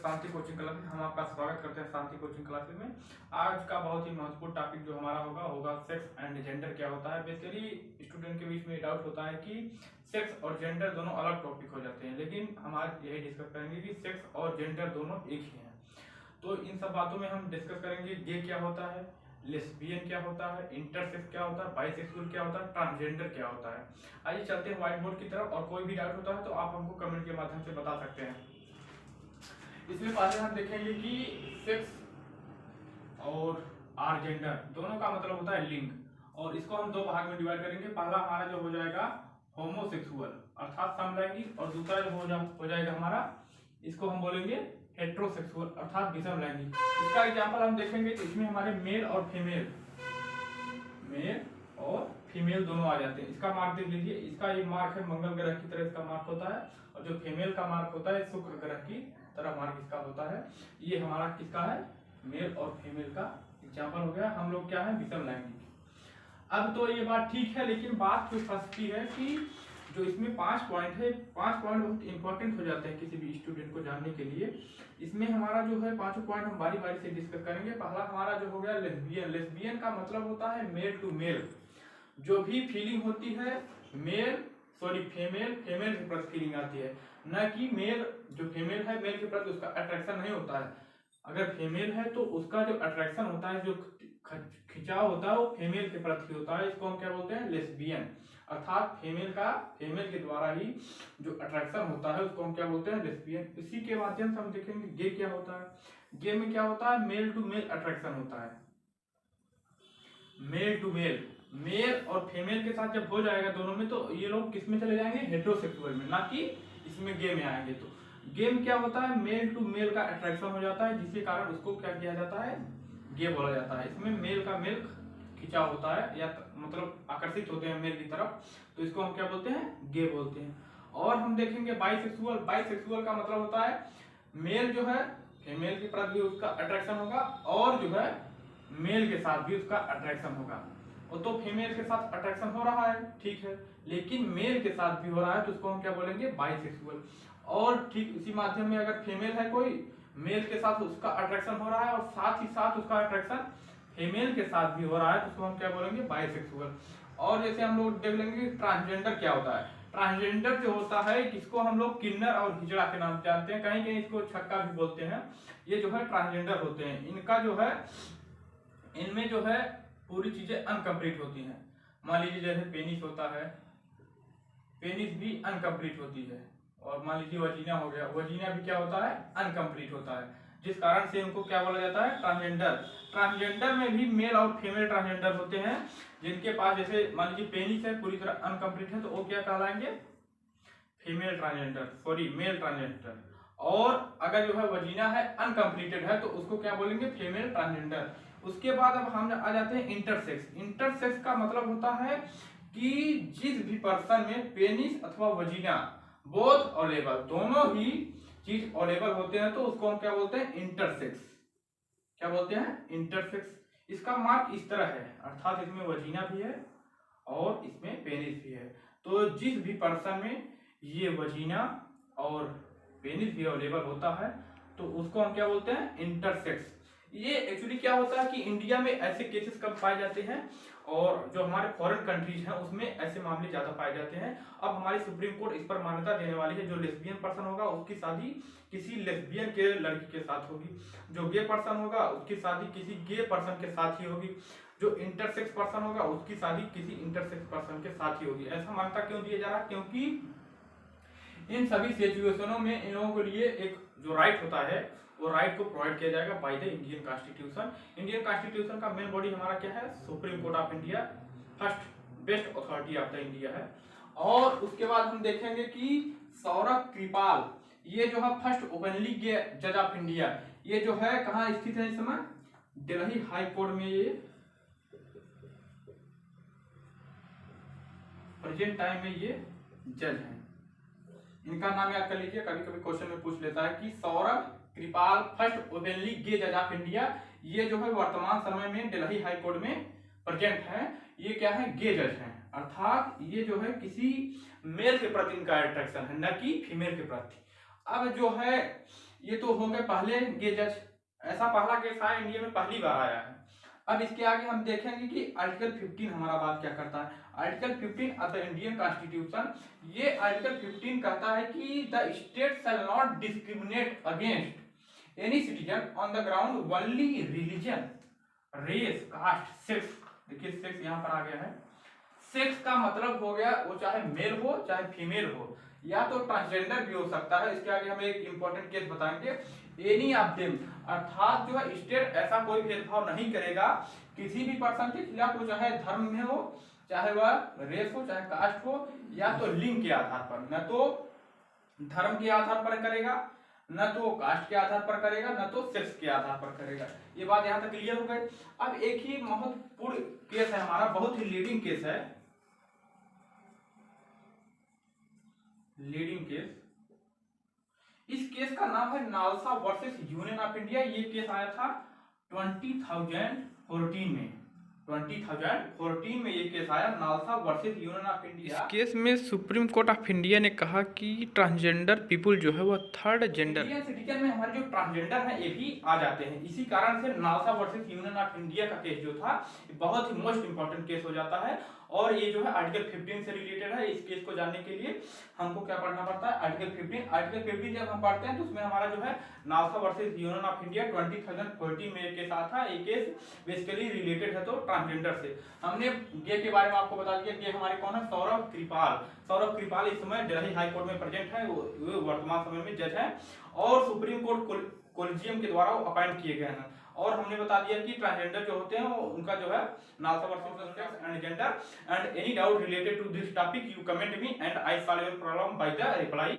शांति coaching class में हम आपका स्वागत करते हैं। शांति कोचिंग क्लासेस में आज का बहुत ही महत्वपूर्ण टॉपिक जो हमारा होगा सेक्स एंड जेंडर क्या होता है। बेसिकली स्टूडेंट के बीच में डाउट होता है कि सेक्स और जेंडर दोनों अलग टॉपिक हो जाते हैं, लेकिन हम आज यही डिस्कस करेंगे कि सेक्स और जेंडर दोनों एक ही हैं। तो इन सब बातों में हम डिस्कस करेंगे गे क्या होता है, लेस्बियन क्या होता है, इंटरसेक्स क्या होता है, बाइसेक्सुअल क्या होता है, ट्रांसजेंडर क्या होता है। आइए चलते हैं व्हाइट बोर्ड की तरफ, और कोई भी डाउट होता है तो आप हमको कमेंट के माध्यम से बता सकते हैं। इसमें पहले हम देखेंगे कि सेक्स और आर जेंडर दोनों का मतलब होता है लिंग, और इसको हम दो भाग में डिवाइड करेंगे। पहला हमारा जो हो जाएगा होमोसेक्सुअल अर्थात समलैंगिक, और दूसरा जो हो जाएगा हमारा, इसको हम बोलेंगे हेट्रोसेक्सुअल अर्थात विषम लैंगिक। इसका एग्जांपल हम देखेंगे तो इसमें हमारे मेल और फीमेल दोनों आ जाते हैं। इसका मार्क देख लीजिए, इसका ये मार्क है मंगल ग्रह की तरह इसका मार्क होता है, और जो फीमेल का मार्क होता है शुक्र ग्रह की तरह मार्क इसका होता है। ये हमारा किसका है, मेल और फीमेल का एग्जांपल हो गया। हम लोग क्या है, विषम लैंगिक। अब तो ये बात ठीक है, लेकिन बात जो फंसती है कि जो इसमें 5 पॉइंट है, 5 पॉइंट बहुत इंपॉर्टेंट हो जाते हैं किसी भी स्टूडेंट को जानने के लिए। इसमें हमारा जो है 5 पॉइंट हम बारी बारी से डिस्कस करेंगे। पहला हमारा जो हो गया लेस्बियन। लेस्बियन का मतलब होता है मेल टू मेल, जो भी फीलिंग होती है फीमेल के प्रति फीलिंग आती है, न कि मेल जो फीमेल है मेल के प्रति उसका अट्रैक्शन नहीं होता है। अगर फीमेल है तो उसका जो अट्रैक्शन होता है, जो खिंचाव होता है, वो फीमेल के प्रति होता है। इसको हम क्या बोलते हैं, लेस्बियन, अर्थात फीमेल के द्वारा ही जो अट्रैक्शन होता है उसको हम क्या बोलते हैं, लेस्बियन। इसी के माध्यम से हम देखेंगे गे क्या होता है। गे में क्या होता है, मेल टू मेल अट्रैक्शन होता है। मेल टू मेल और फीमेल के साथ जब हो जाएगा दोनों में, तो ये लोग किस में चले जाएंगे, हेट्रोसेक्सुअल में, ना कि इसमें गे में आएंगे। तो गे में क्या होता है, मेल टू मेल का अट्रैक्शन हो जाता है, जिसके कारण उसको क्या किया जाता है, गे बोला जाता है। इसमें मेल का मेल खिंचाव होता है, या मतलब आकर्षित होते हैं मेल की तरफ, तो इसको हम क्या बोलते हैं, गे बोलते हैं। और हम देखेंगे बाइसेक्सुअल। बाइसेक्सुअल का मतलब होता है मेल जो है फीमेल के प्रति भी उसका अट्रैक्शन होगा, और जो है मेल के साथ भी उसका अट्रैक्शन होगा। और तो फीमेल के साथ अट्रैक्शन हो रहा है, ठीक है, लेकिन मेल के साथ भी हो रहा है, तो उसको हम क्या बोलेंगे, बाइसेक्सुअल। और ठीक इसी माध्यम में अगर फीमेल है कोई, मेल के साथ उसका अट्रैक्शन हो रहा है, और साथ ही साथ उसका अट्रैक्शन फीमेल के साथ भी हो रहा है, तो उसको हम क्या बोलेंगे, बाइसेक्सुअल। और जैसे हम लोग देख लेंगे ट्रांसजेंडर क्या होता है। ट्रांसजेंडर जो होता है, किसको हम लोग किन्नर और हिजड़ा के नाम जानते हैं, कहीं कहीं इसको छक्का भी बोलते हैं। ये जो है ट्रांसजेंडर होते हैं। इनका जो है, इनमें जो है पूरी चीजें अनकम्प्लीट होती हैं। मान लीजिए जैसे पेनिस होता है, पेनिस भी अनकम्प्लीट होती है। और मान लीजिए वजीना हो गया, वजीना भी क्या होता है, अनकम्प्लीट होता है, जिस कारण से उनको क्या बोला जाता है, ट्रांसजेंडर। ट्रांसजेंडर में भी मेल और फीमेल ट्रांसजेंडर होते हैं, जिनके पास जैसे मान लीजिए पेनिस है पूरी तरह अनकम्प्लीट है, तो वो क्या कहलाएंगे, female transgender, sorry male transgender. और अगर जो है वजीना है अनकम्प्लीटेड है, तो उसको क्या बोलेंगे, फीमेल ट्रांसजेंडर। उसके बाद अब हम आ जाते हैं इंटरसेक्स। इंटरसेक्स का मतलब होता है कि जिस भी पर्सन में पेनिस अथवा वजीना बोथ अवेलेबल, दोनों ही चीज अवेलेबल होते हैं, तो उसको हम क्या बोलते हैं, इंटरसेक्स। क्या बोलते हैं, इंटरसेक्स। इसका मार्क इस तरह है, अर्थात इसमें वजीना भी है और इसमें पेनिस भी है। तो जिस भी पर्सन में ये वजीना और पेनिस भी अवेलेबल होता है, तो उसको हम क्या बोलते हैं, इंटरसेक्स। ये एक्चुअली क्या होता है कि इंडिया में ऐसे केसेस कम पाए जाते हैं, और जो हमारे फॉरेन कंट्रीज हैं उसमें ऐसे मामले ज्यादा पाए जाते हैं। अब हमारी सुप्रीम कोर्ट इस पर मान्यता देने वाली है, जो लेस्बियन पर्सन होगा उसकी शादी किसी लेस्बियन के लड़की के साथ होगी, जो गे पर्सन होगा उसकी शादी किसी गे पर्सन के साथ ही होगी, जो इंटरसेक्स पर्सन होगा उसकी शादी किसी इंटरसेक्स पर्सन के साथ ही होगी। ऐसा मान्यता क्यों दिया जा रहा है, क्योंकि इन सभी सिचुएशनों में इन लोगों के लिए एक जो राइट होता है, वो राइट को प्रोवाइड किया जाएगा by the Indian constitution. Indian constitution का मेन बॉडी हमारा क्या है, supreme court of India, first best authority of the India है। और उसके बाद हम देखेंगे कि सौरभ कृपाल, ये जो है फर्स्ट ओपनली गे जज ऑफ इंडिया, ये जो है कहाँ स्थित है इस समय, दिल्ली हाई कोर्ट में ये प्रेजेंट टाइम में ये जज है। इनका नाम याद कर लीजिए, कभी कभी क्वेश्चन में पूछ लेता है कि सौरभ कृपाल फर्स्ट ओपनली गे जज ऑफ इंडिया, ये जो है वर्तमान समय में दिल्ली हाई कोर्ट में प्रेजेंट है। ये क्या है, गे जज हैं, अर्थात ये जो है किसी मेल के प्रति इनका अट्रैक्शन है, न कि फीमेल के प्रति। अब जो है ये तो हो गए पहले ये जज, ऐसा पहला केस आया इंडिया में, पहली बार आया है। अब इसके आगे हम देखेंगे कि आर्टिकल 15 हमारा बात क्या करता है। Article 15 of the Indian constitution, ये आर्टिकल 15 कहता है कि the state shall not discriminate against any citizen on the ground only religion, race, caste, sex. देखिए सेक्स यहाँ पर आ गया है। सेक्स का मतलब हो गया वो चाहे मेल हो चाहे फीमेल हो, या तो ट्रांसजेंडर भी हो सकता है। इसके आगे हम एक इंपॉर्टेंट केस बताएंगे, एनी ऑफ देम, अर्थात जो है स्टेट ऐसा कोई भेदभाव नहीं करेगा किसी भी पर्सन के खिलाफ, वो चाहे धर्म में हो, चाहे वह रेस हो, चाहे कास्ट हो, या तो लिंग के आधार पर, न तो धर्म के आधार पर करेगा, न तो कास्ट के आधार पर करेगा, न तो सेक्स के आधार पर करेगा। ये बात यहाँ तक क्लियर हो गई। अब एक ही महत्वपूर्ण केस है हमारा, बहुत ही लीडिंग केस है, लीडिंग केस। इस केस का नाम है NALSA versus union of India. ये केस आया था 2014 में, 2014 में ये केस आया, NALSA versus union of India. इस केस में सुप्रीम कोर्ट ऑफ इंडिया ने कहा कि ट्रांसजेंडर पीपल जो है वो थर्ड जेंडर, इंडियन सिटीजन में हमारे जो ट्रांसजेंडर है ये भी आ जाते हैं। इसी कारण से NALSA versus union of India का केस जो था बहुत ही मोस्ट इंपॉर्टेंट केस हो जाता है। और ये जो है आर्टिकल 15 से रिलेटेड है। इस केस को जानने के लिए हमको क्या पढ़ना पड़ता है, आर्टिकल 15। आर्टिकल 15 जब हम पढ़ते हैं तो उसमें हमारा जो है NALSA versus union of India 2014 में एक केस आता है। ये केस बेसिकली रिलेटेड है तो ट्रांसजेंडर से। हमने गे के बारे में आपको बता दिया, गे हमारे कौन है, सौरभ कृपाल। सौरभ कृपाल इस समय दिल्ली हाई कोर्ट में प्रेजेंट है, वो वर्तमान समय में जज है और सुप्रीम कोर्ट कोलिजियम के द्वारा वो अपॉइंट किए गए हैं। और हमने बता दिया कि ट्रांसजेंडर जो होते हैं वो उनका जो है NALSA versus sex and gender, and any doubt related to this topic you comment me and I solve your problem by the reply.